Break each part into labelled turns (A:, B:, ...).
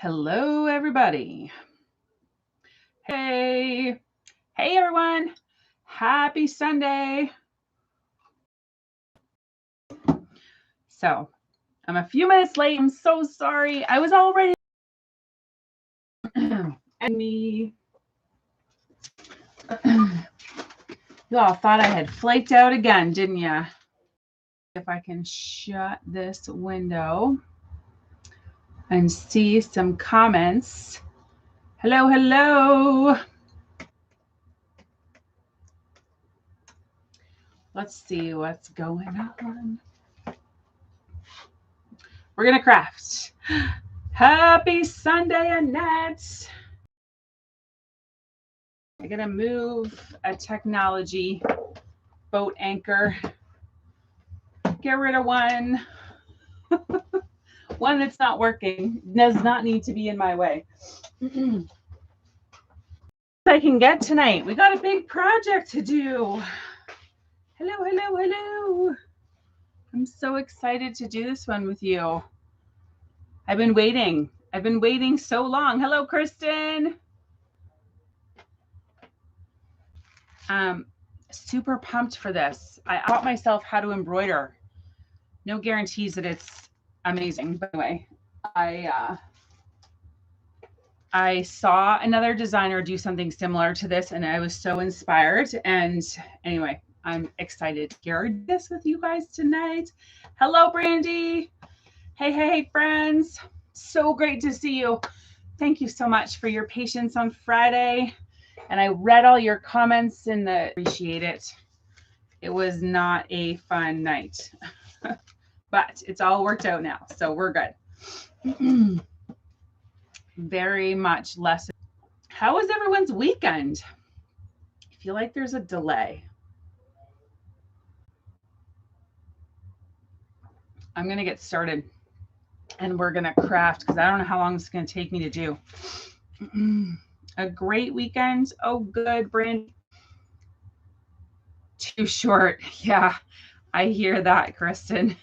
A: Hello, everybody. Hey, everyone. Happy Sunday. So I'm a few minutes late. I'm so sorry. I was all ready. And me. You all thought I had flaked out again, didn't you? If I can shut this window and see some comments. Hello. Let's see what's going on. We're going to craft. Happy Sunday, Annette. I'm going to move a technology boat anchor. Get rid of one. One that's not working. Does not need to be in my way. I can get tonight. We got a big project to do. Hello. I'm so excited to do this one with you. I've been waiting so long. Hello, Kristen. Super pumped for this. I taught myself how to embroider. No guarantees that it's amazing. By the way, I saw another designer do something similar to this, and I was so inspired. And anyway, I'm excited to hear this with you guys tonight. Hello, Brandy. Hey, friends. So great to see you. Thank you so much for your patience on Friday. And I read all your comments and appreciate it. It was not a fun night, but it's all worked out now. So we're good. Very much less. How was everyone's weekend? I feel like there's a delay. I'm going to get started and we're going to craft because I don't know how long it's going to take me to do. A great weekend. Oh, good, Brand. Too short. Yeah, I hear that, Kristen.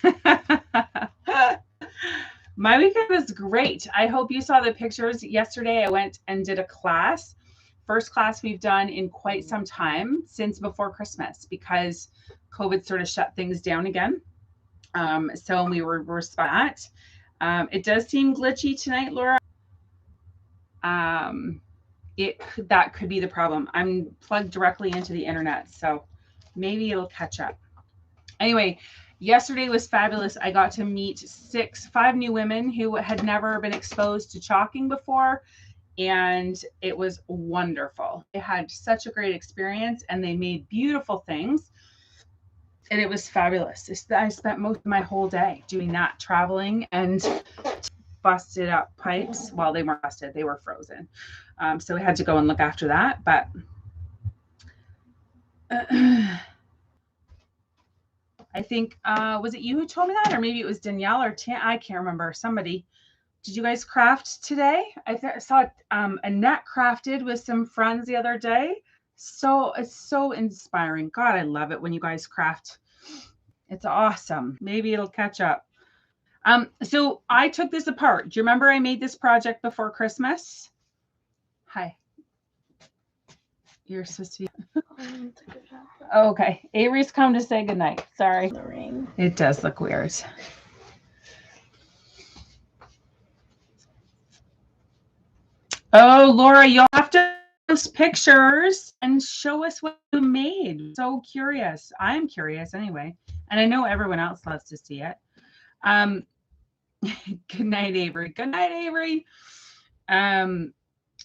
A: My weekend was great. I hope you saw the pictures. Yesterday, I went and did a class. First class we've done in quite some time since before Christmas because COVID sort of shut things down again. So we were spot. It does seem glitchy tonight, Laura. That could be the problem. I'm plugged directly into the internet, so maybe it'll catch up. Anyway, yesterday was fabulous. I got to meet 5 new women who had never been exposed to chalking before, and it was wonderful. They had such a great experience, and they made beautiful things, and it was fabulous. I spent most of my whole day doing that, traveling and busted up pipes. Well, they weren't busted, they were frozen. So we had to go and look after that, but I think, was it you who told me that? Or maybe it was Danielle or I can't remember. Somebody. Did you guys craft today? I saw Annette crafted with some friends the other day. So it's so inspiring. God, I love it when you guys craft. It's awesome. Maybe it'll catch up. So I took this apart. Do you remember I made this project before Christmas? Hi. You're supposed to be. Okay. Avery's come to say goodnight. Sorry.
B: The ring.
A: It does look weird. Oh, Laura, you'll have to post pictures and show us what you made. So curious. I'm curious anyway. And I know everyone else loves to see it. Good night, Avery. Good night, Avery.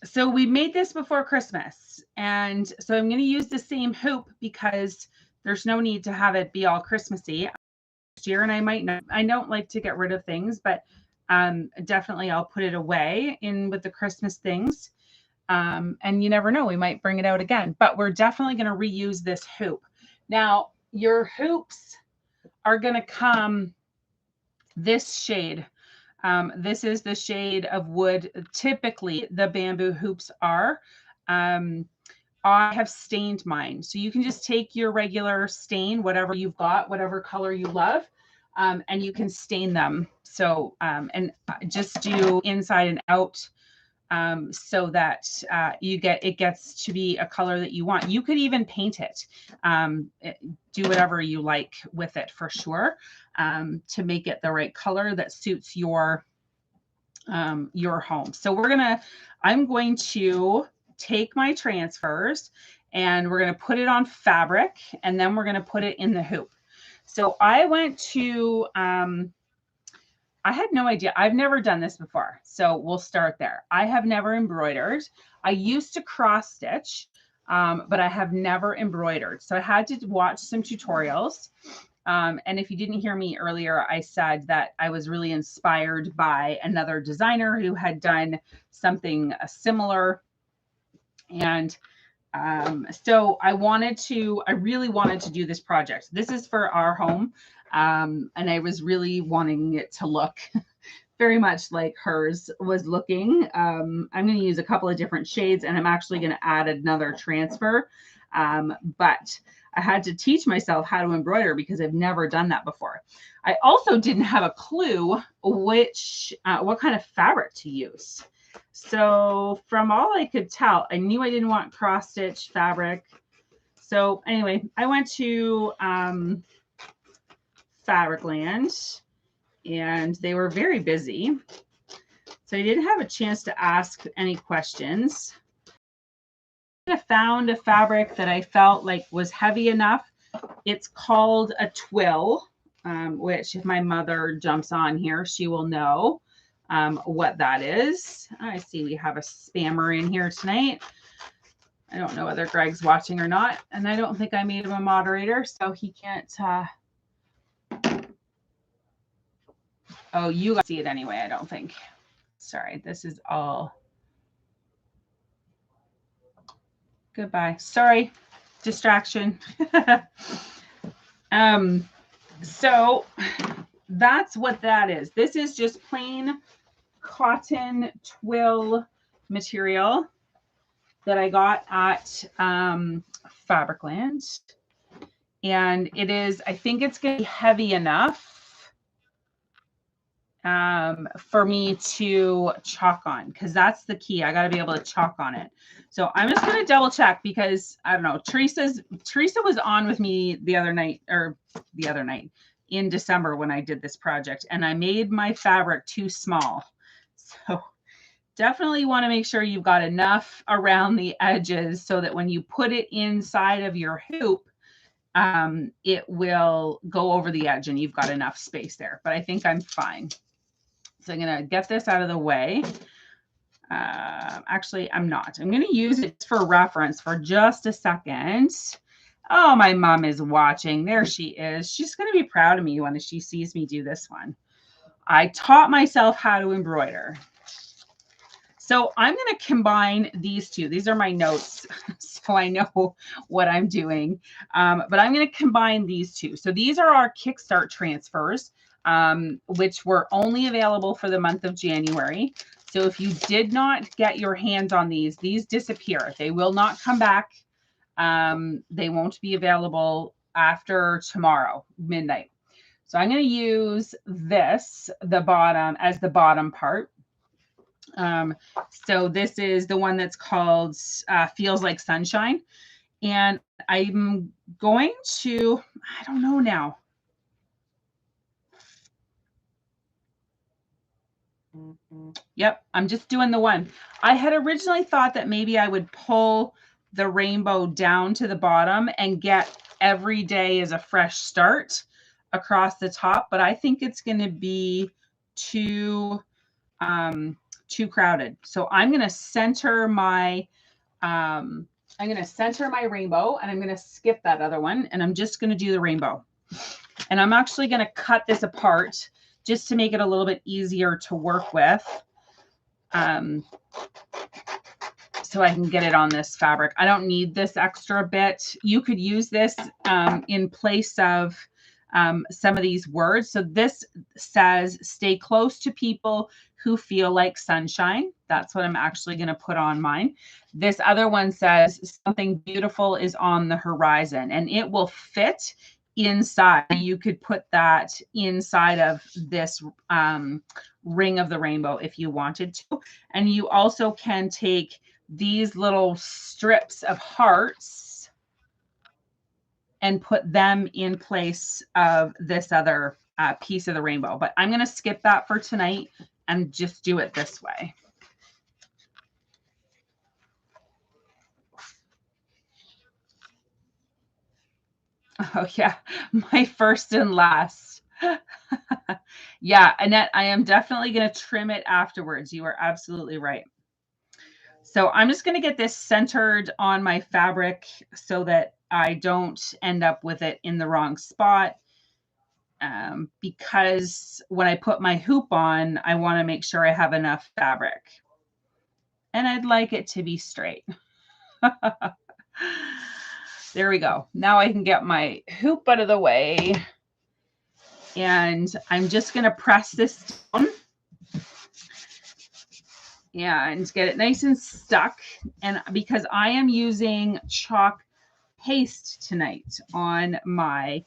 A: So we made this before Christmas. And so I'm going to use the same hoop because there's no need to have it be all Christmassy. Next year, and I don't like to get rid of things, but definitely I'll put it away in with the Christmas things. And you never know, we might bring it out again, but we're definitely going to reuse this hoop. Now, your hoops are going to come this shade. This is the shade of wood. Typically, the bamboo hoops are. I have stained mine. So you can just take your regular stain, whatever you've got, whatever color you love. and you can stain them. So, and just do inside and out, so that it gets to be a color that you want. You could even paint it, do whatever you like with it for sure, to make it the right color that suits your home. So I'm going to take my transfers and we're going to put it on fabric, and then we're going to put it in the hoop. So I went to, I had no idea. I've never done this before. So we'll start there. I have never embroidered. I used to cross stitch, but I have never embroidered. So I had to watch some tutorials. And if you didn't hear me earlier, I said that I was really inspired by another designer who had done something similar. And so I really wanted to do this project. This is for our home. And I was really wanting it to look very much like hers was looking. I'm going to use a couple of different shades, and I'm actually going to add another transfer. But I had to teach myself how to embroider because I've never done that before. I also didn't have a clue what kind of fabric to use. So from all I could tell, I knew I didn't want cross stitch fabric. So anyway, I went to Fabricland, and they were very busy. So I didn't have a chance to ask any questions. I found a fabric that I felt like was heavy enough. It's called a twill, which if my mother jumps on here, she will know what that is. I see we have a spammer in here tonight. I don't know whether Greg's watching or not, and I don't think I made him a moderator, so he can't. Oh, you guys see it anyway, I don't think. Sorry, this is all. Goodbye. Sorry, distraction. So that's what that is. This is just plain cotton twill material that I got at Fabricland. And it is, I think it's going to be heavy enough for me to chalk on, because that's the key. I got to be able to chalk on it. So I'm just going to double check, because I don't know, Teresa was on with me the other night in December when I did this project, and I made my fabric too small. So definitely want to make sure you've got enough around the edges so that when you put it inside of your hoop, it will go over the edge and you've got enough space there. But I think I'm fine. So I'm going to get this out of the way. Actually, I'm not. I'm going to use it for reference for just a second. Oh, my mom is watching. There she is. She's going to be proud of me when she sees me do this one. I taught myself how to embroider. So I'm going to combine these two. These are my notes, so I know what I'm doing. But I'm going to combine these two. So these are our Kickstart transfers, which were only available for the month of January. So if you did not get your hands on these disappear. They will not come back. They won't be available after tomorrow, midnight. So I'm going to use this, the bottom, as the bottom part. So this is the one that's called Feels Like Sunshine. And I'm going to, I don't know now. Yep, I'm just doing the one. I had originally thought that maybe I would pull the rainbow down to the bottom and get every day as a fresh start across the top, but I think it's going to be too crowded. So I'm going to center my rainbow, and I'm going to skip that other one, and I'm just going to do the rainbow. And I'm actually going to cut this apart just to make it a little bit easier to work with, so I can get it on this fabric. I don't need this extra bit. You could use this in place of some of these words. So this says, stay close to people who feel like sunshine. That's what I'm actually going to put on mine. This other one says, something beautiful is on the horizon, and it will fit inside. You could put that inside of this ring of the rainbow if you wanted to. And you also can take these little strips of hearts and put them in place of this other piece of the rainbow. But I'm going to skip that for tonight and just do it this way. Oh, yeah, my first and last. Yeah, Annette, I am definitely going to trim it afterwards. You are absolutely right. So I'm just going to get this centered on my fabric so that I don't end up with it in the wrong spot. Because when I put my hoop on, I want to make sure I have enough fabric. And I'd like it to be straight. There we go. Now I can get my hoop out of the way. And I'm just going to press this down and get it nice and stuck. And because I am using chalk paste tonight on my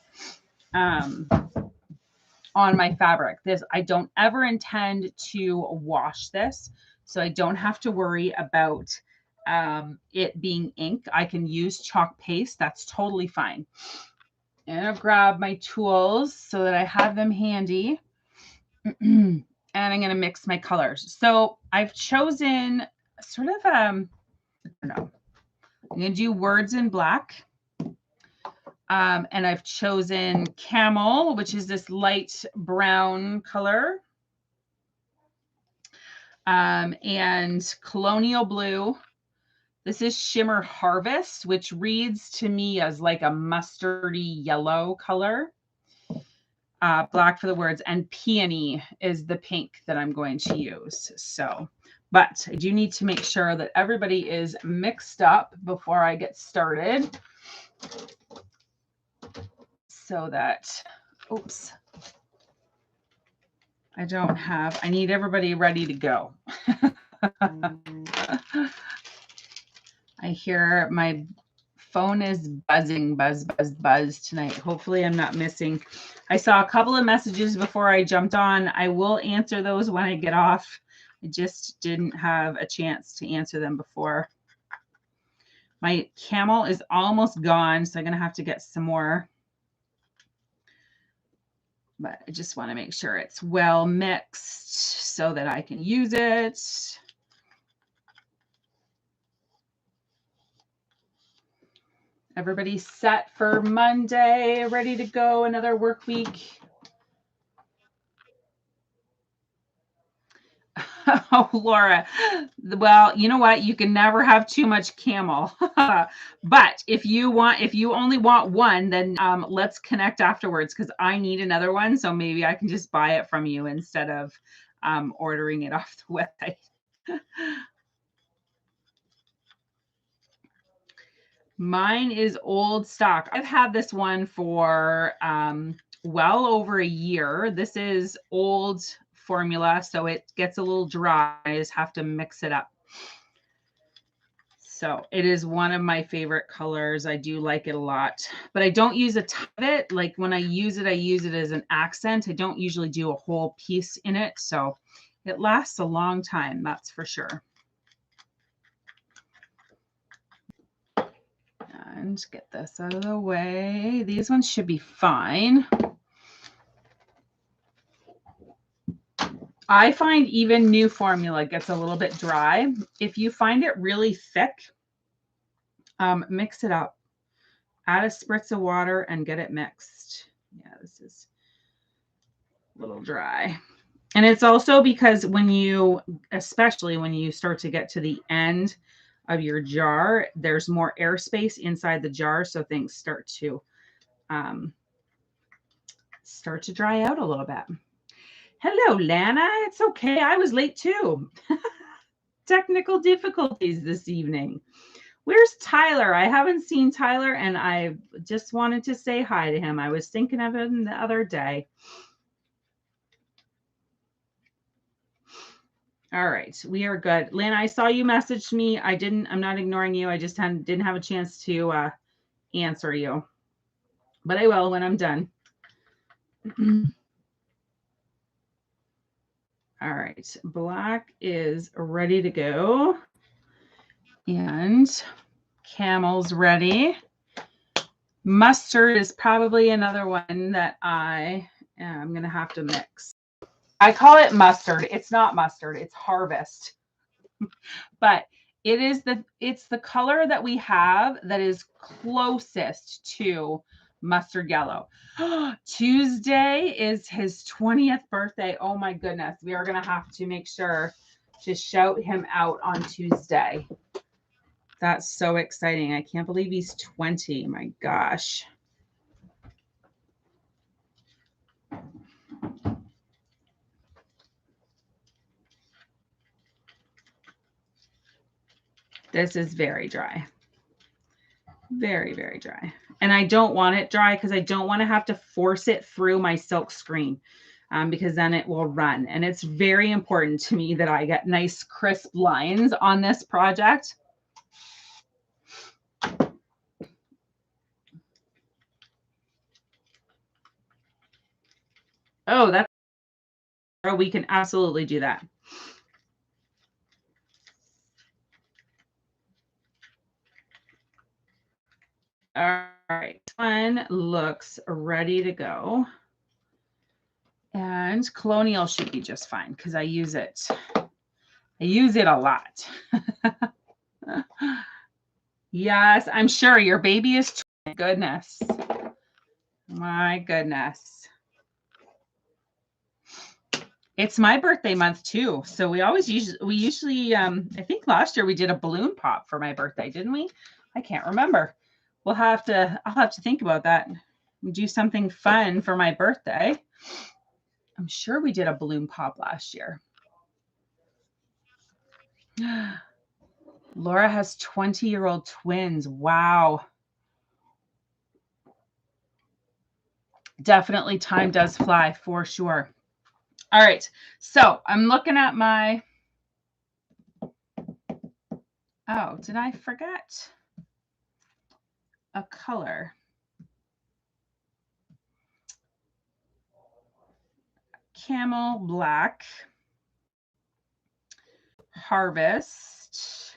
A: fabric. I don't ever intend to wash this, so I don't have to worry about it being ink. I can use chalk paste. That's totally fine. And I'll grab my tools so that I have them handy. And I'm going to mix my colors. So I've chosen sort of, I don't know, I'm going to do words in black. And I've chosen camel, which is this light brown color. And colonial blue. This is shimmer harvest, which reads to me as like a mustardy yellow color. Black for the words, and peony is the pink that I'm going to use. So, but I do need to make sure that everybody is mixed up before I get started. So that, oops, I need everybody ready to go. I hear my phone is buzzing, buzz, buzz, buzz tonight. Hopefully I'm not missing. I saw a couple of messages before I jumped on. I will answer those when I get off. I just didn't have a chance to answer them before. My camel is almost gone, so I'm going to have to get some more. But I just want to make sure it's well mixed so that I can use it. Everybody set for Monday, ready to go, another work week. Oh, Laura. Well, you know what? You can never have too much camel. But if you only want one, then let's connect afterwards because I need another one. So maybe I can just buy it from you instead of ordering it off the website. Mine is old stock. I've had this one for well over a year. This is old formula, so it gets a little dry. I just have to mix it up. So it is one of my favorite colors. I do like it a lot, but I don't use a ton of it. Like when I use it as an accent. I don't usually do a whole piece in it. So it lasts a long time, that's for sure. And get this out of the way. These ones should be fine. I find even new formula gets a little bit dry. If you find it really thick, mix it up. Add a spritz of water and get it mixed. Yeah, this is a little dry. And it's also because especially when you start to get to the end of your jar, there's more airspace inside the jar, so things start to dry out a little bit. Hello, Lana. It's okay. I was late too. Technical difficulties this evening. Where's Tyler? I haven't seen Tyler, and I just wanted to say hi to him. I was thinking of him the other day. All right, we are good. Lana, I saw you messaged me. I'm not ignoring you. I just didn't have a chance to answer you. but I will when I'm done. All right, black is ready to go. And camel's ready. Mustard is probably another one that I'm going to have to mix. I call it mustard. It's not mustard. It's harvest. But it's the color that we have that is closest to mustard yellow. Tuesday is his 20th birthday. Oh my goodness. We are going to have to make sure to shout him out on Tuesday. That's so exciting. I can't believe he's 20. My gosh. This is very dry. Very, very dry. And I don't want it dry because I don't want to have to force it through my silk screen because then it will run. And it's very important to me that I get nice crisp lines on this project. Oh, that's, we can absolutely do that. All right, one looks ready to go. And colonial should be just fine because I use it. I use it a lot. Yes, I'm sure your baby is. Goodness. My goodness. It's my birthday month too. So we usually I think last year we did a balloon pop for my birthday, didn't we? I can't remember. I'll have to think about that. Do something fun for my birthday. I'm sure we did a balloon pop last year. Laura has 20-year-old twins. Wow. Definitely time does fly for sure. All right. So I'm looking at my, oh, did I forget a color? Camel black, harvest,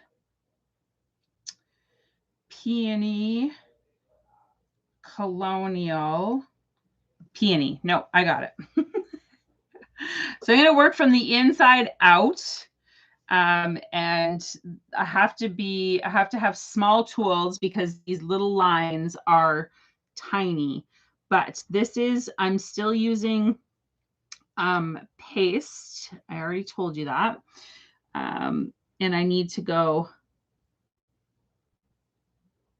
A: peony, colonial, peony. No, I got it. So I'm going to work from the inside out. And I have to have small tools because these little lines are tiny. But I'm still using paste. I already told you that. And I need to go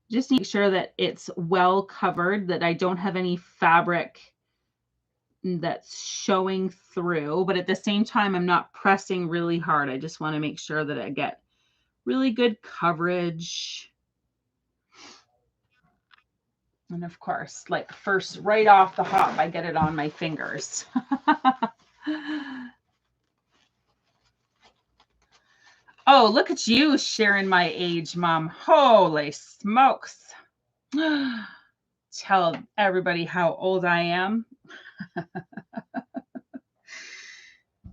A: just make sure that it's well covered, that I don't have any fabric that's showing through, but at the same time, I'm not pressing really hard. I just want to make sure that I get really good coverage. And of course, like first, right off the hop, I get it on my fingers. Oh, look at you sharing my age, Mom. Holy smokes. Tell everybody how old I am.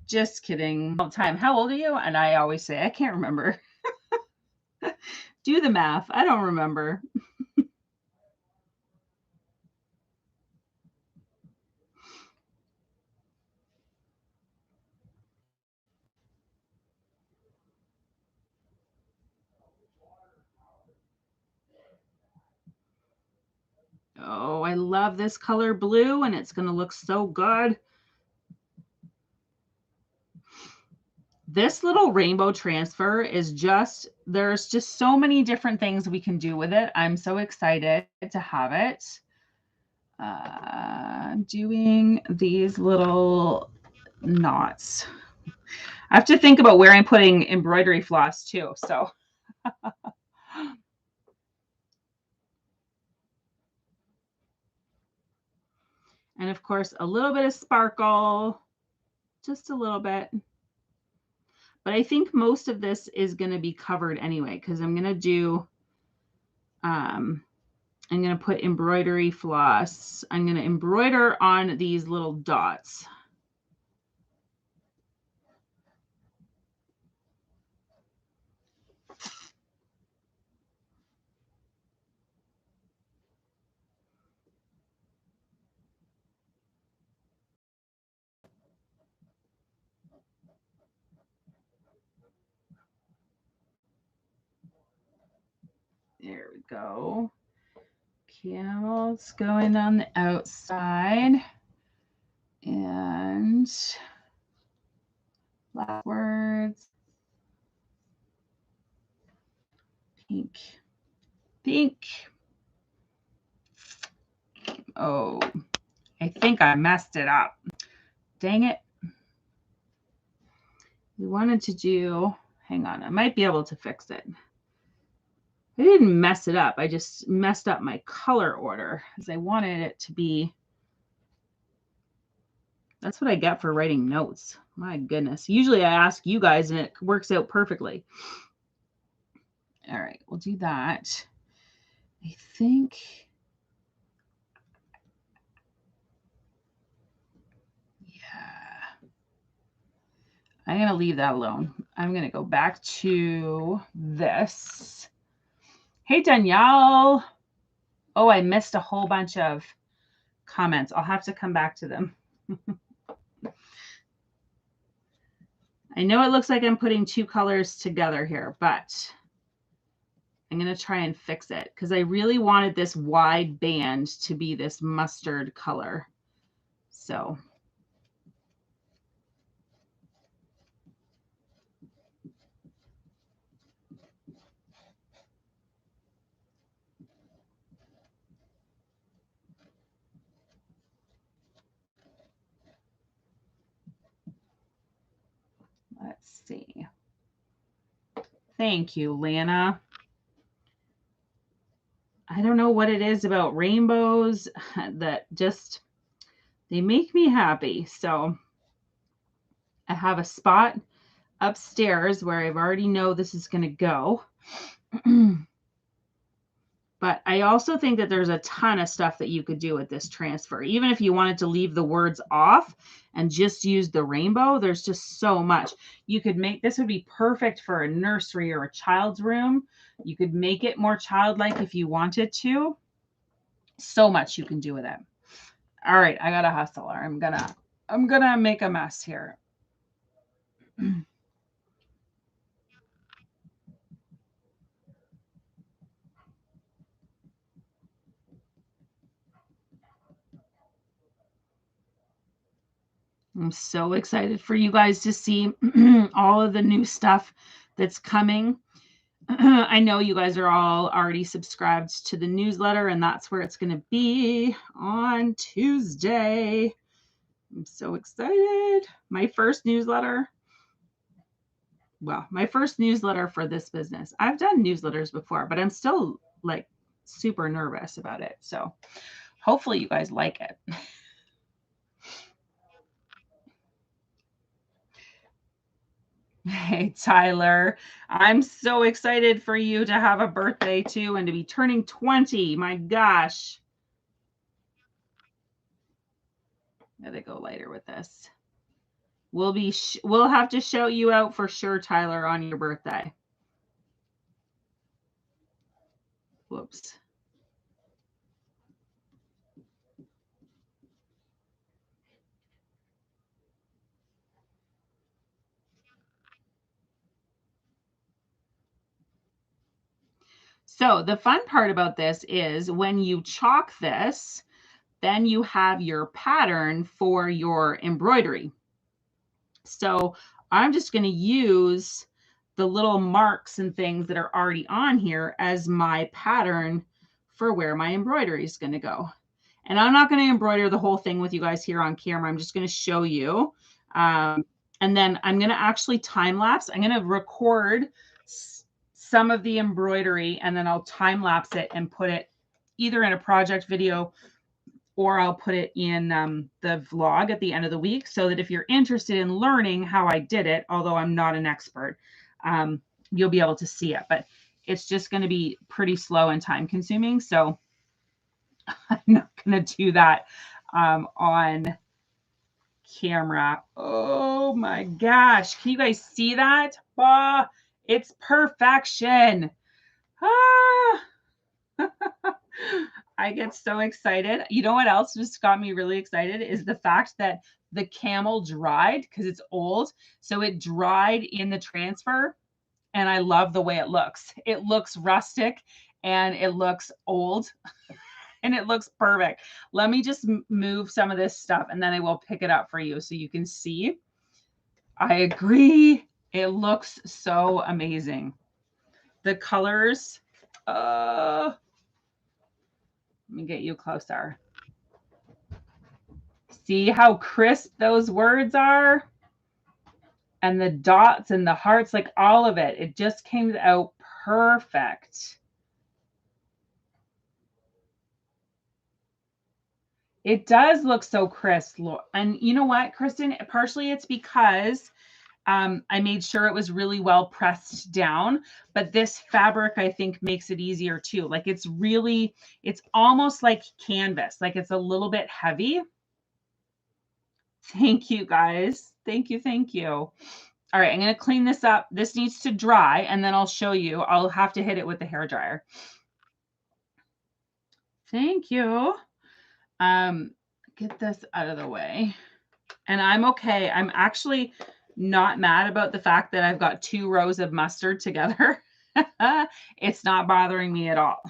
A: Just kidding. All the time. How old are you? And I always say, I can't remember. Do the math. I don't remember. Oh, I love this color blue, and it's going to look so good. This little rainbow transfer is there's just so many different things we can do with it. I'm so excited to have it. I'm doing these little knots. I have to think about where I'm putting embroidery floss too. So. And of course, a little bit of sparkle, just a little bit. But I think most of this is going to be covered anyway, because I'm going to do I'm going to put embroidery floss. I'm going to embroider on these little dots. There we go. Camels going on the outside. And last words. Pink. Pink. Oh, I think I messed it up. Dang it. We wanted to do, hang on, I might be able to fix it. I didn't mess it up. I just messed up my color order because I wanted it to be. That's what I get for writing notes. My goodness. Usually I ask you guys and it works out perfectly. All right, we'll do that. I think. Yeah. I'm going to leave that alone. I'm going to go back to this. Hey, Danielle. Oh, I missed a whole bunch of comments. I'll have to come back to them. I know it looks like I'm putting two colors together here, but I'm going to try and fix it because I really wanted this wide band to be this mustard color. So let's see. Thank you, Lana. I don't know what it is about rainbows that just, they make me happy. So I have a spot upstairs where I've already know this is going to go. But I also think that there's a ton of stuff that you could do with this transfer. Even if you wanted to leave the words off and just use the rainbow, there's just so much. You could make, this would be perfect for a nursery or a child's room. You could make it more childlike if you wanted to. So much you can do with it. All right, I got to hustle. I'm gonna make a mess here. I'm so excited for you guys to see all of the new stuff that's coming. I know you guys are all already subscribed to the newsletter, and that's where it's going to be on Tuesday. I'm so excited. My first newsletter. Well, my first newsletter for this business. I've done newsletters before, but I'm still like super nervous about it. So hopefully you guys like it. Hey, Tyler, I'm so excited for you to have a birthday too and to be turning 20. My gosh. Gotta go lighter with this. We'll have to shout you out for sure, Tyler, on your birthday. Whoops. So the fun part about this is when you chalk this, then you have your pattern for your embroidery. So I'm just going to use the little marks and things that are already on here as my pattern for where my embroidery is going to go. And I'm not going to embroider the whole thing with you guys here on camera. I'm just going to show you. And then I'm going to actually time lapse. I'm going to record some of the embroidery and then I'll time lapse it and put it either in a project video or I'll put it in the vlog at the end of the week so that if you're interested in learning how I did it, although I'm not an expert, you'll be able to see it. But it's just going to be pretty slow and time consuming. So I'm not going to do that on camera. Oh my gosh. Can you guys see that? Ah, it's perfection. Ah. I get so excited. You know what else just got me really excited is the fact that the camel dried because it's old. So it dried in the transfer. And I love the way it looks. It looks rustic and it looks old and it looks perfect. Let me just move some of this stuff and then I will pick it up for you so you can see. I agree. It looks so amazing. The colors, let me get you closer. See how crisp those words are? And the dots and the hearts, like all of it. It just came out perfect. It does look so crisp. And you know what, Kristen? Partially it's because I made sure it was really well pressed down, but this fabric, I think, makes it easier too. Like it's almost like canvas, like it's a little bit heavy. Thank you, guys. Thank you. Thank you. All right, I'm going to clean this up. This needs to dry, and then I'll show you. I'll have to hit it with the hairdryer. Thank you. Get this out of the way. And I'm okay. I'm actually not mad about the fact that I've got 2 rows of mustard together. It's not bothering me at all.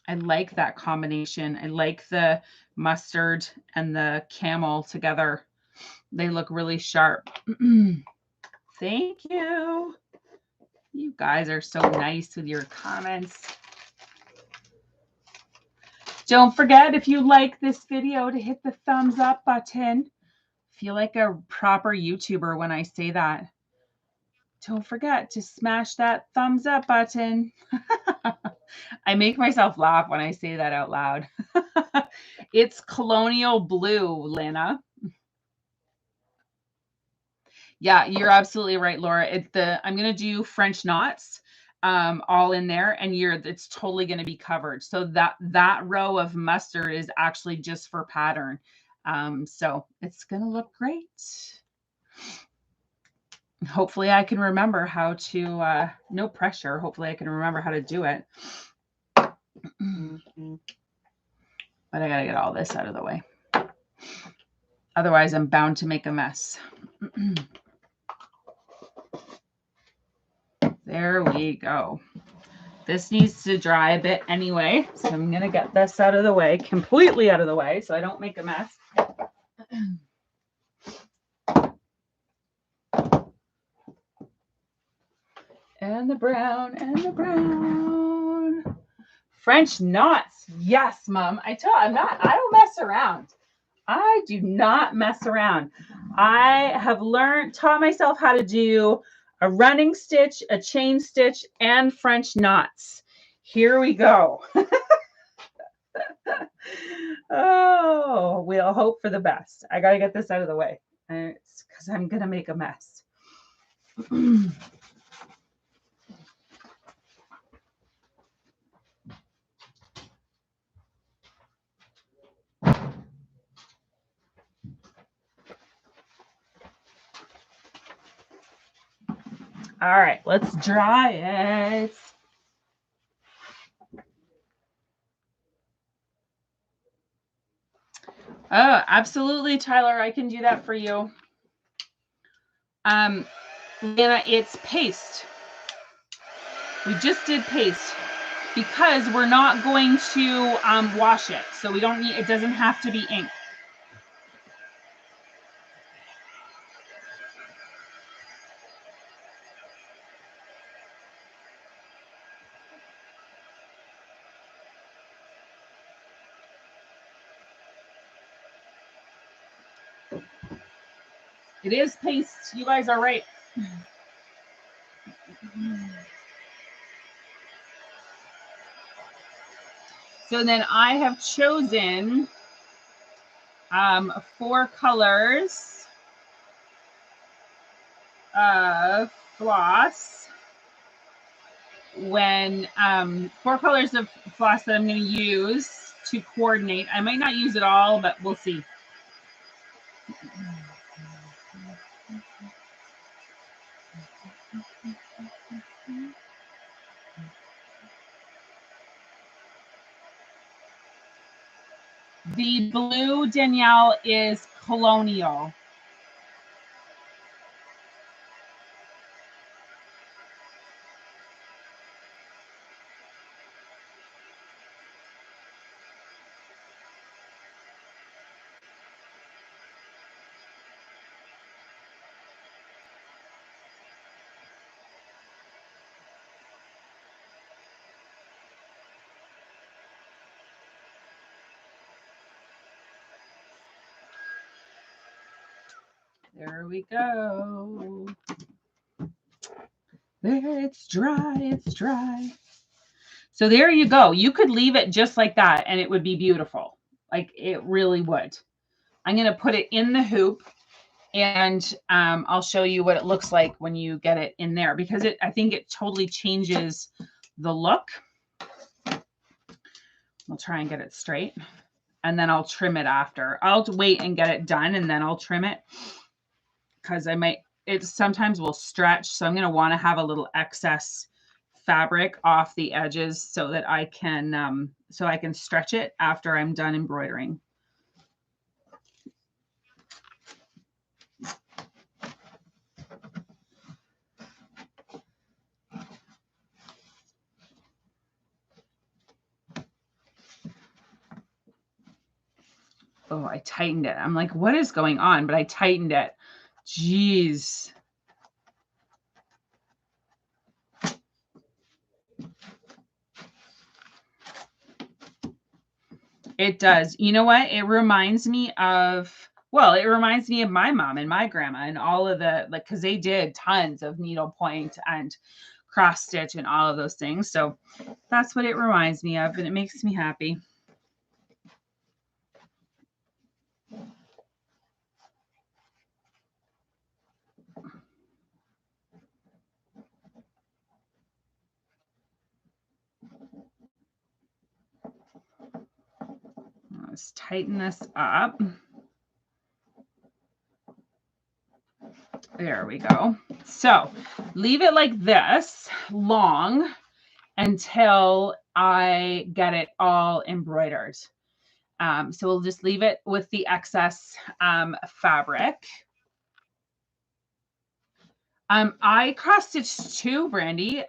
A: I like that combination. I like the mustard and the camel together. They look really sharp. Thank you. You guys are so nice with your comments. Don't forget, if you like this video, to hit the thumbs up button. Feel like a proper YouTuber when I say that. Don't forget to smash that thumbs up button. I make myself laugh when I say that out loud. It's colonial blue, Lana. Yeah, you're absolutely right, Laura. I'm going to do French knots all in there, and it's totally going to be covered. So that row of mustard is actually just for pattern. So it's going to look great. Hopefully I can remember how to, no pressure. Hopefully I can remember how to do it. But I got to get all this out of the way. Otherwise I'm bound to make a mess. There we go. This needs to dry a bit anyway. So I'm going to get this out of the way, completely out of the way, so I don't make a mess. And the brown and the brown. French knots. Yes, Mom. I don't mess around. I do not mess around. I have taught myself how to do a running stitch, a chain stitch, and French knots. Here we go. Oh, we'll hope for the best. I got to get this out of the way because I'm going to make a mess. All right, let's dry it. Oh, absolutely, Tyler. I can do that for you. Lana, it's paste. We just did paste because we're not going to wash it. So we don't need, it doesn't have to be ink. It is paste. You guys are right. So then I have chosen 4 colors of floss when 4 colors of floss that I'm going to use to coordinate. I might not use it all, but we'll see. The blue, Danielle, is Colonial. There we go. There, it's dry, it's dry. So there you go. You could leave it just like that and it would be beautiful. Like it really would. I'm going to put it in the hoop and I'll show you what it looks like when you get it in there because I think it totally changes the look. I'll try and get it straight and then I'll trim it after. I'll wait and get it done and then I'll trim it because it sometimes will stretch. So I'm going to want to have a little excess fabric off the edges so that I can stretch it after I'm done embroidering. Oh, I tightened it. I'm like, what is going on? But I tightened it. Jeez. It does. You know what? It reminds me of my mom and my grandma and all of the, like, because they did tons of needlepoint and cross stitch and all of those things. So that's what it reminds me of. And it makes me happy. Let's tighten this up. There we go. So leave it like this long until I get it all embroidered. So we'll just leave it with the excess fabric. I cross stitched too, Brandy.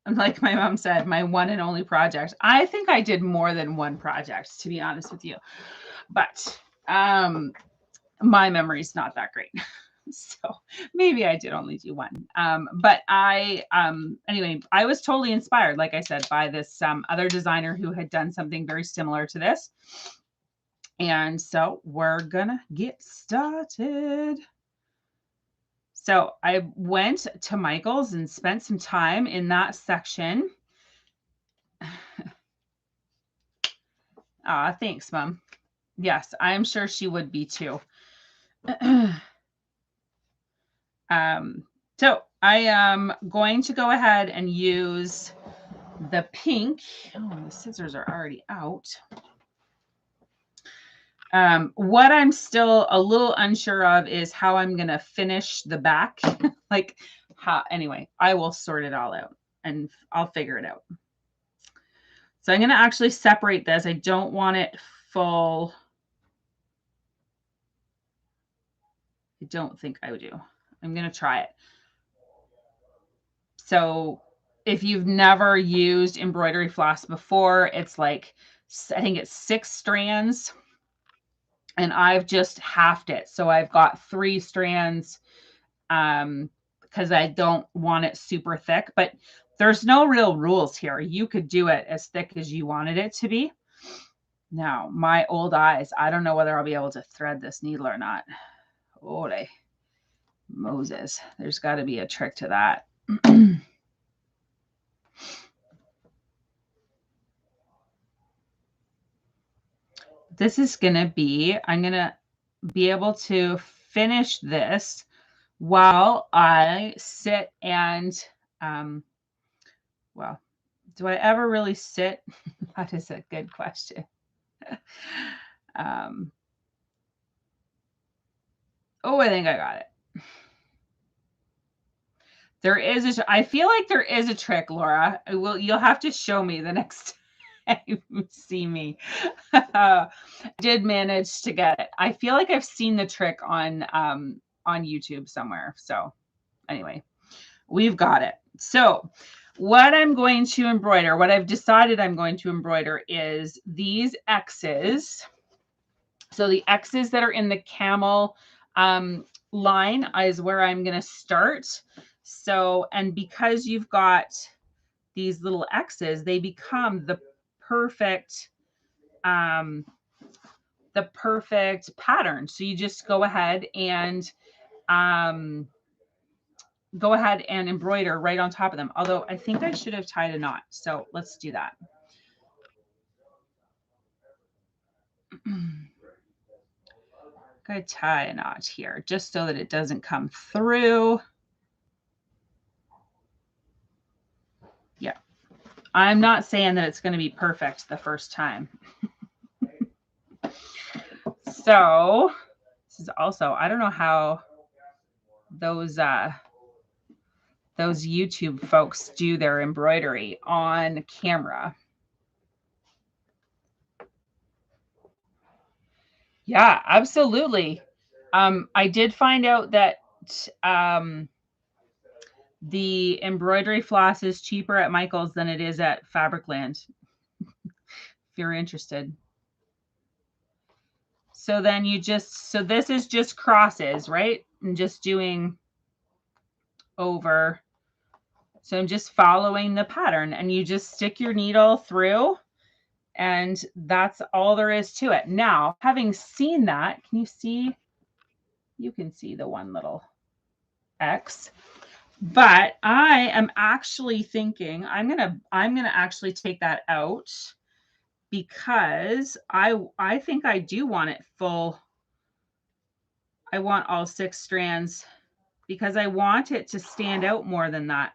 A: Like my mom said, my one and only project. I think I did more than one project, to be honest with you. But my memory's not that great. So maybe I did only do one. But anyway, I was totally inspired, like I said, by this other designer who had done something very similar to this. And so we're gonna get started. So I went to Michael's and spent some time in that section. Thanks, Mom. Yes, I'm sure she would be too. So I am going to go ahead and use the pink. Oh, the scissors are already out. What I'm still a little unsure of is how I'm going to finish the back. Like how, anyway, I will sort it all out and I'll figure it out. So I'm going to actually separate this. I don't want it full. I don't think I do. I'm going to try it. So if you've never used embroidery floss before, it's like, I think it's 6 strands and I've just halved it. So I've got 3 strands because I don't want it super thick, but there's no real rules here. You could do it as thick as you wanted it to be. Now, my old eyes, I don't know whether I'll be able to thread this needle or not. Holy Moses, there's got to be a trick to that. This is going to be, I'm going to be able to finish this while I sit and, well, do I ever really sit? That is a good question. Oh, I think I got it. There is I feel like there is a trick, Laura. You'll have to show me the next time you see me. I did manage to get it. I feel like I've seen the trick on YouTube somewhere. So anyway, we've got it. So what I'm going to embroider, what I've decided I'm going to embroider is these X's. So the X's that are in the camel line is where I'm going to start. So, and because you've got these little X's, they become the perfect pattern. So you just go ahead and embroider right on top of them. Although I think I should have tied a knot. So let's do that. Gotta tie a knot here just so that it doesn't come through. Yeah. I'm not saying that it's going to be perfect the first time. So this is also, I don't know how those YouTube folks do their embroidery on camera. Yeah, absolutely. I did find out that the embroidery floss is cheaper at Michael's than it is at Fabricland, if you're interested. So then so this is just crosses, right? And just doing over. So I'm just following the pattern, and you just stick your needle through, and that's all there is to it. Now, having seen that, can you see? You can see the one little X. But I am actually thinking I'm gonna actually take that out, because I think I do want it full. I want all 6 strands because I want it to stand out more than that.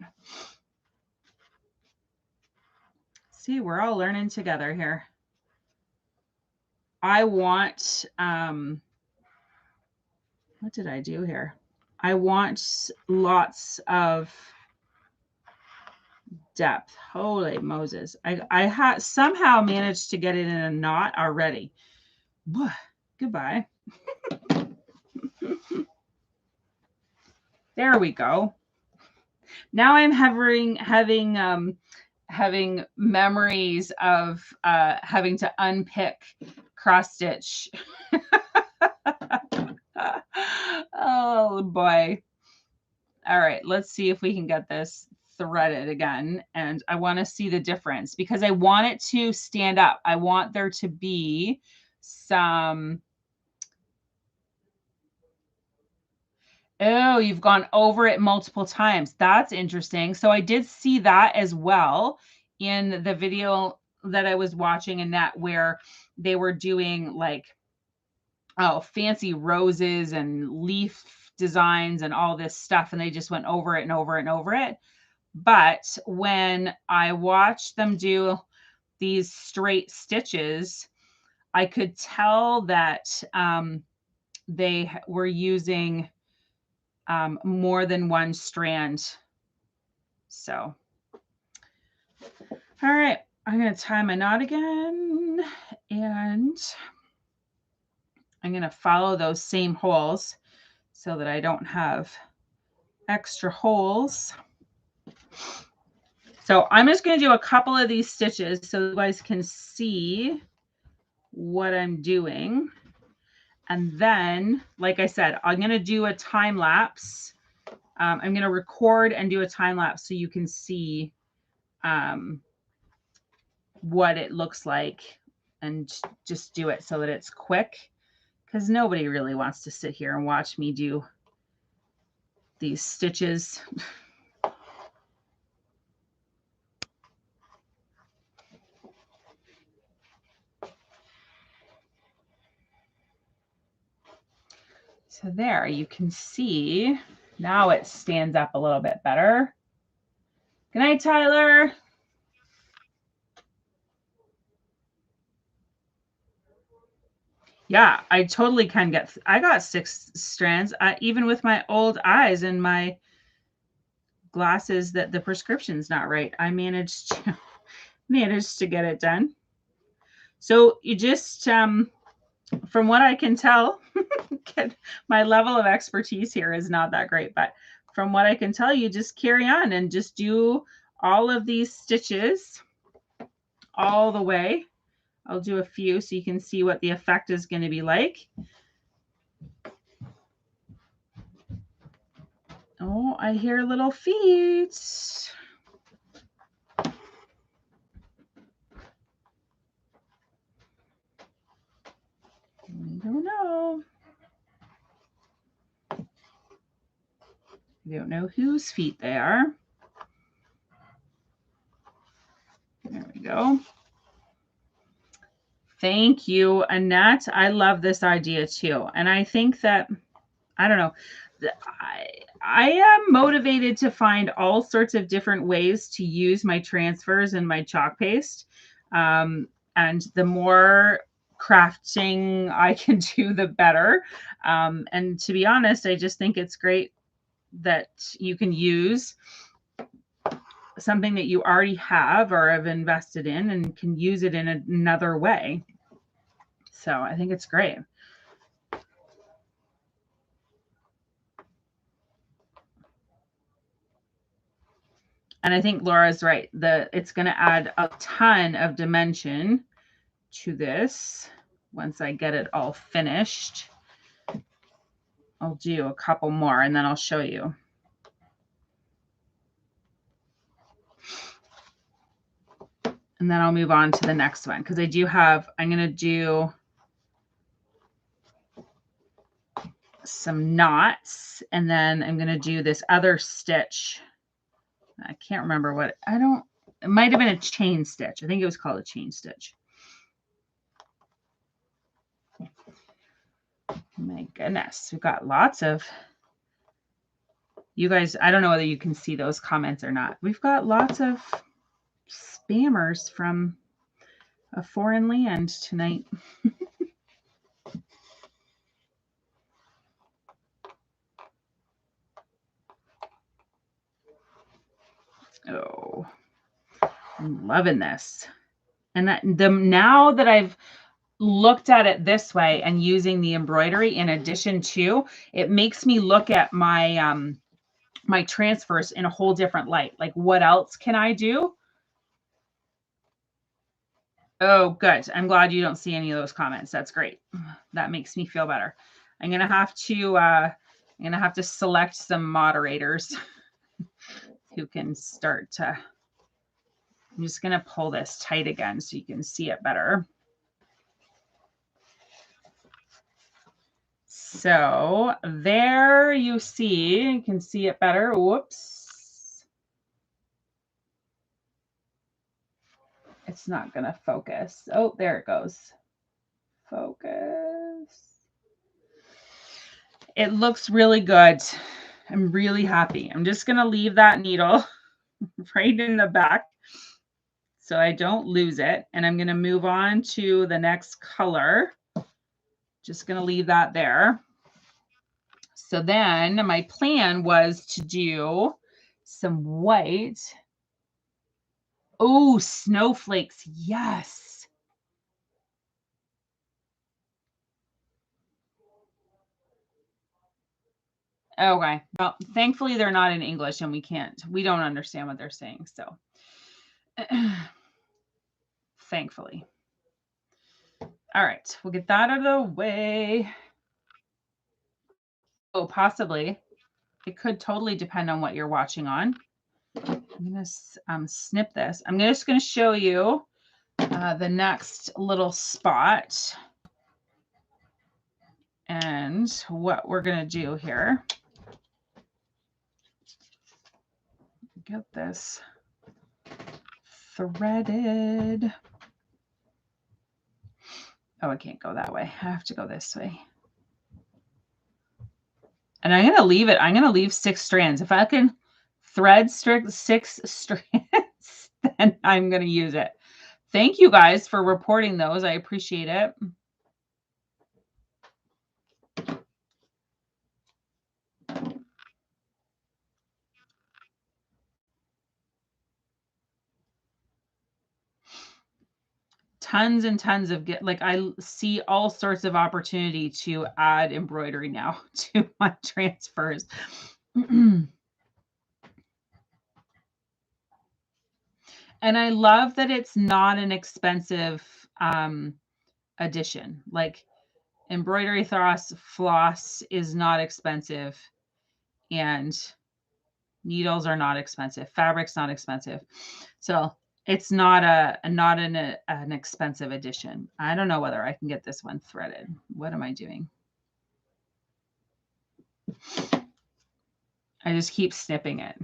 A: See, we're all learning together here. I want, what did I do here? I want lots of depth. Holy Moses. I somehow managed to get it in a knot already. Goodbye. There we go. Now I'm having memories of having to unpick cross stitch. Oh boy. All right, let's see if we can get this threaded again. And I want to see the difference because I want it to stand up. I want there to be some. Oh, you've gone over it multiple times. That's interesting. So I did see that as well in the video that I was watching, and that where they were doing like, oh, fancy roses and leaf designs and all this stuff, and they just went over it and over it and over it. But when I watched them do these straight stitches, I could tell that they were using more than one strand. So, all right, I'm going to tie my knot again, and I'm going to follow those same holes so that I don't have extra holes. So I'm just going to do a couple of these stitches so you guys can see what I'm doing. And then, like I said, I'm going to do a time lapse. I'm going to record and do a time lapse so you can see what it looks like, and just do it so that it's quick, because nobody really wants to sit here and watch me do these stitches. So there you can see Now it stands up a little bit better. Good night, Tyler. Yeah, I totally can get, I got 6 strands, even with my old eyes and my glasses that the prescription's not right. I managed to get it done. So you just, from what I can tell, my level of expertise here is not that great, but from what I can tell, you just carry on and just do all of these stitches all the way. I'll do a few so you can see what the effect is going to be like. Oh, I hear little feet. I don't know. I don't know whose feet they are. There we go. Thank you, Annette. I love this idea too. And I think that, I don't know, I am motivated to find all sorts of different ways to use my transfers and my chalk paste. And the more crafting I can do, the better. And to be honest, I just think it's great that you can use something that you already have or have invested in and can use it in another way. So I think it's great. And I think Laura's right. It's going to add a ton of dimension to this. Once I get it all finished, I'll do a couple more and then I'll show you. And then I'll move on to the next one because I'm going to do some knots and then I'm going to do this other stitch. I can't remember it might have been a chain stitch. I think it was called a chain stitch. My goodness, we've got lots of, you guys, I don't know whether you can see those comments or not. We've got lots of spammers from a foreign land tonight. Oh, I'm loving this. And now that I've looked at it this way and using the embroidery in addition to, it makes me look at my my transfers in a whole different light. Like, what else can I do? Oh, good. I'm glad you don't see any of those comments. That's great. That makes me feel better. I'm gonna have to select some moderators who can start to. I'm just gonna pull this tight again so you can see it better. So there you can see it better. Whoops. It's not gonna focus. Oh, there it goes. Focus. It looks really good. I'm really happy. I'm just gonna leave that needle right in the back so I don't lose it. And I'm gonna move on to the next color. Just gonna leave that there. So then my plan was to do some white. Oh, snowflakes. Yes. Okay. Well, thankfully they're not in English and we don't understand what they're saying. So thankfully. All right. We'll get that out of the way. Oh, possibly. It could totally depend on what you're watching on. I'm going to snip this. I'm just going to show you the next little spot and what we're going to do here. Get this threaded. Oh, I can't go that way. I have to go this way. And I'm going to leave it. I'm going to leave 6 strands. If I can thread 6 strands, then I'm going to use it. Thank you guys for reporting those. I appreciate it. Tons and tons of I see all sorts of opportunity to add embroidery now to my transfers. And I love that it's not an expensive addition. Like embroidery floss is not expensive, and needles are not expensive. Fabric's not expensive. So it's not an expensive addition. I don't know whether I can get this one threaded. What am I doing? I just keep snipping it.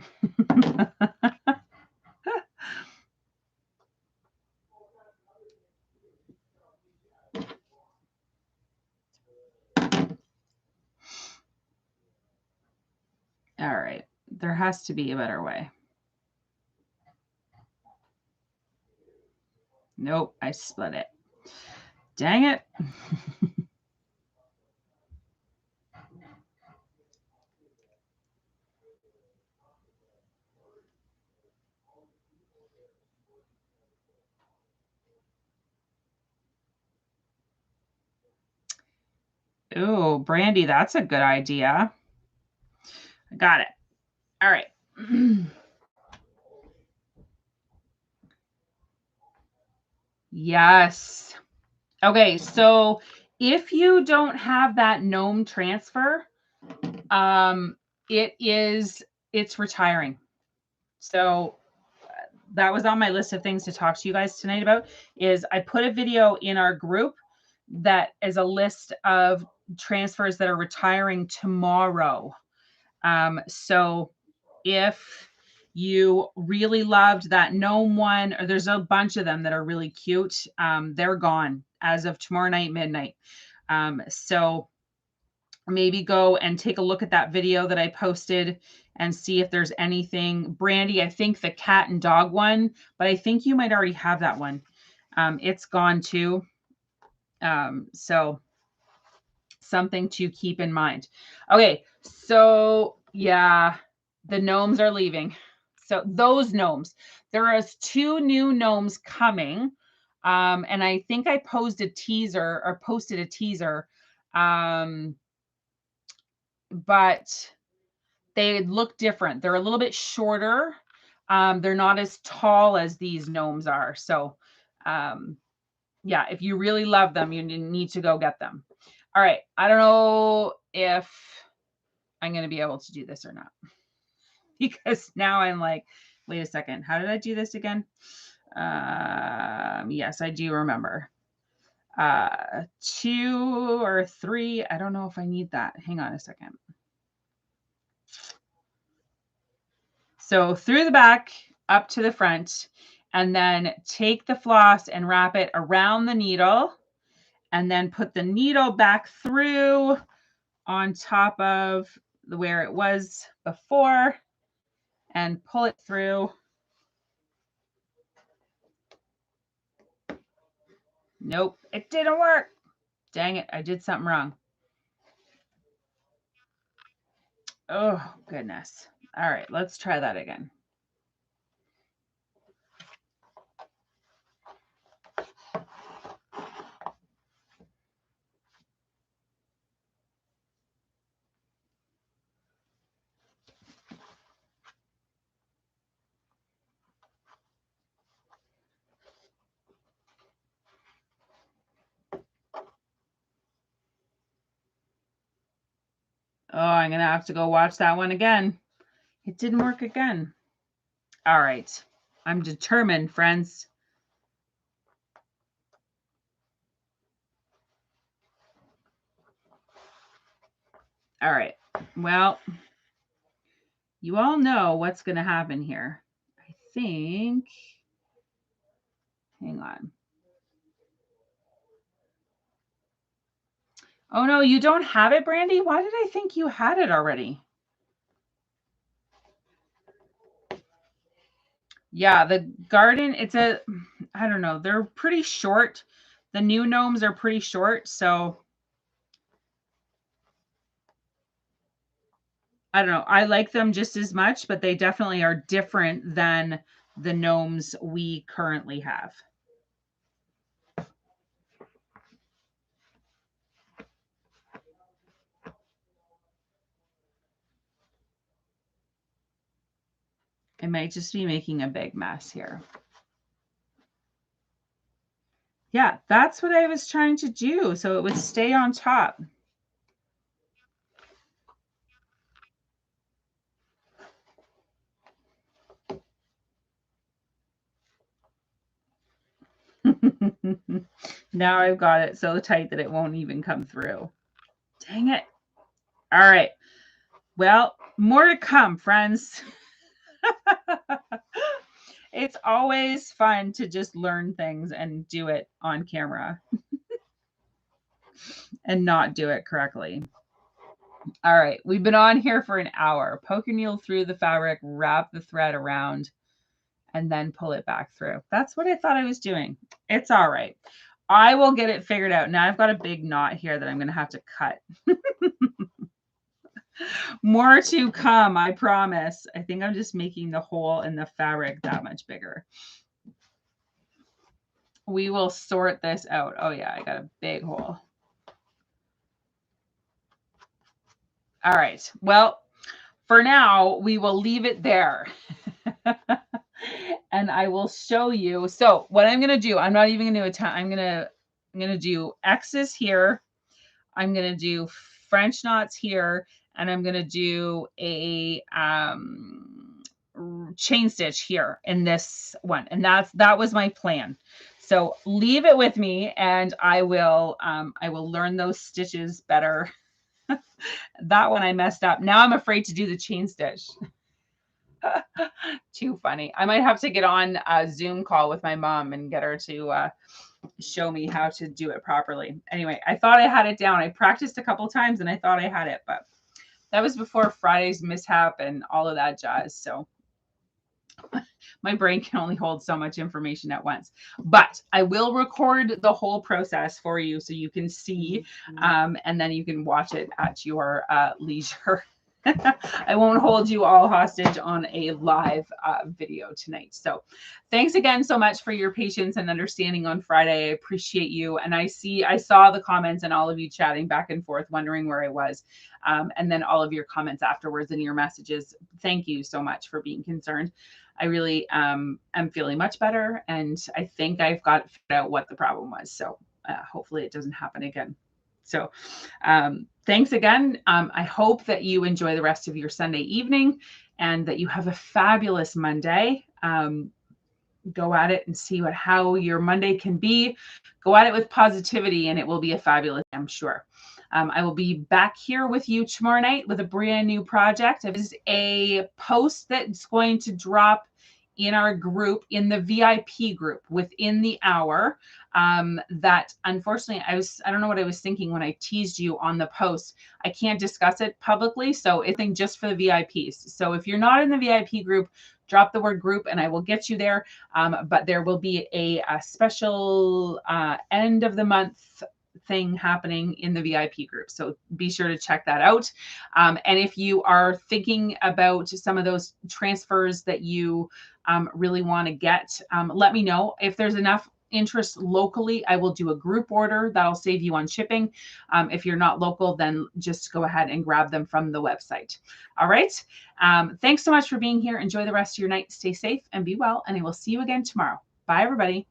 A: All right. There has to be a better way. Nope, I split it. Dang it. Ooh, Brandy, that's a good idea. I got it. All right. Yes. Okay, so if you don't have that gnome transfer, it's retiring. So that was on my list of things to talk to you guys tonight about. Is I put a video in our group that is a list of transfers that are retiring tomorrow. So if you really loved that gnome one, or there's a bunch of them that are really cute, they're gone as of tomorrow night, midnight. So maybe go and take a look at that video that I posted and see if there's anything. Brandy, I think the cat and dog one, but I think you might already have that one. It's gone too. So something to keep in mind. Okay, so yeah, the gnomes are leaving. So those gnomes, there is 2 new gnomes coming. And I think I posted a teaser. But they look different. They're a little bit shorter. They're not as tall as these gnomes are. So yeah, if you really love them, you need to go get them. All right. I don't know if I'm going to be able to do this or not, because now I'm like, wait a second. How did I do this again? Yes, I do remember. 2 or 3. I don't know if I need that. Hang on a second. So through the back, up to the front, and then take the floss and wrap it around the needle, and then put the needle back through on top of where it was before, and pull it through. Nope, it didn't work. Dang it, I did something wrong. Oh, goodness. All right, let's try that again. Oh, I'm going to have to go watch that one again. It didn't work again. All right. I'm determined, friends. All right. Well, you all know what's going to happen here. I think, hang on. Oh no, you don't have it, Brandy? Why did I think you had it already? Yeah, the garden, I don't know, they're pretty short. The new gnomes are pretty short, so I don't know. I like them just as much, but they definitely are different than the gnomes we currently have. I might just be making a big mess here. Yeah, that's what I was trying to do, so it would stay on top. Now I've got it so tight that it won't even come through. Dang it. All right. Well, more to come, friends. It's always fun to just learn things and do it on camera and not do it correctly. All right, we've been on here for an hour. Poke a needle through the fabric, wrap the thread around, and then pull it back through. That's what I thought I was doing. It's all right. I will get it figured out. Now I've got a big knot here that I'm going to have to cut. More to come, I promise. I think I'm just making the hole in the fabric that much bigger. We will sort this out. Oh yeah, I got a big hole. All right. Well, for now, we will leave it there. And I will show you. So what I'm going to do, I'm not even going to attempt, I'm going to do X's here. I'm going to do French knots here, and I'm going to do a chain stitch here in this one. And that was my plan. So leave it with me, and I will learn those stitches better. That one I messed up. Now I'm afraid to do the chain stitch. Too funny. I might have to get on a Zoom call with my mom and get her to show me how to do it properly. Anyway, I thought I had it down. I practiced a couple times and I thought I had it, but that was before Friday's mishap and all of that jazz. So my brain can only hold so much information at once. But I will record the whole process for you so you can see, and then you can watch it at your leisure. I won't hold you all hostage on a live video tonight. So thanks again so much for your patience and understanding on Friday. I appreciate you. And I saw the comments and all of you chatting back and forth, wondering where I was. And then all of your comments afterwards and your messages. Thank you so much for being concerned. I really am feeling much better. And I think I've got figured out what the problem was. So hopefully it doesn't happen again. So thanks again. I hope that you enjoy the rest of your Sunday evening and that you have a fabulous Monday. Go at it and see how your Monday can be. Go at it with positivity and it will be a fabulous, I'm sure. I will be back here with you tomorrow night with a brand new project. It is a post that's going to drop in our group, in the VIP group within the hour. That unfortunately, I don't know what I was thinking when I teased you on the post. I can't discuss it publicly, so it's just for the VIPs. So if you're not in the VIP group, drop the word group and I will get you there. But there will be a special end of the month thing happening in the VIP group. So be sure to check that out. And if you are thinking about some of those transfers that you really want to get, let me know. If there's enough interest locally, I will do a group order that'll save you on shipping. If you're not local, then just go ahead and grab them from the website. All right. Thanks so much for being here. Enjoy the rest of your night. Stay safe and be well. And I will see you again tomorrow. Bye, everybody.